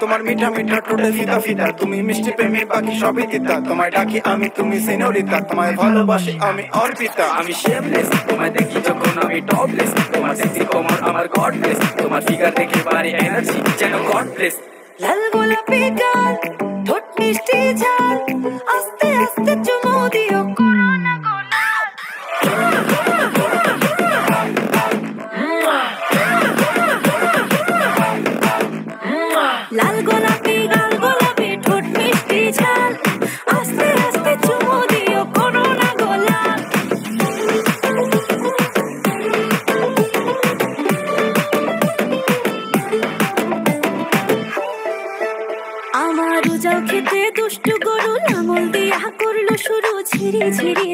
তোমার মিঠা মিঠা ঠোঁটে ফিদা ফিদা, তুমি মিষ্টি প্রেমে বাকি সবই তিতা। তোমায় ডাকি আমি তুমি সিনোরিতা, তোমায় ভালোবাসি আমি অর্পিতা। আমি শেপলেস, তোমায় দেখি যখন আমি টপলেস। তোমার সেক্সি কোমর আমার গডলেস, তোমার ফিগার দেখে বাড়ি এনার্জি যেন গডলেস। লাল গোলাপি গাল, ঠোঁট মিষ্টি ঝাল, আস্তে আস্তে চুমু দিও করোনা গোলাপ। লাল গোলাপি গাল গোলাপি ঠোঁট মিষ্টি ঝাল, আস্তে আস্তে চুমু দিও করোনা গোলাপ। আমার উজাও খেতে দুষ্টু গরু লাঙল দিয়া করলো শুরু ঝিরি ঝিরি।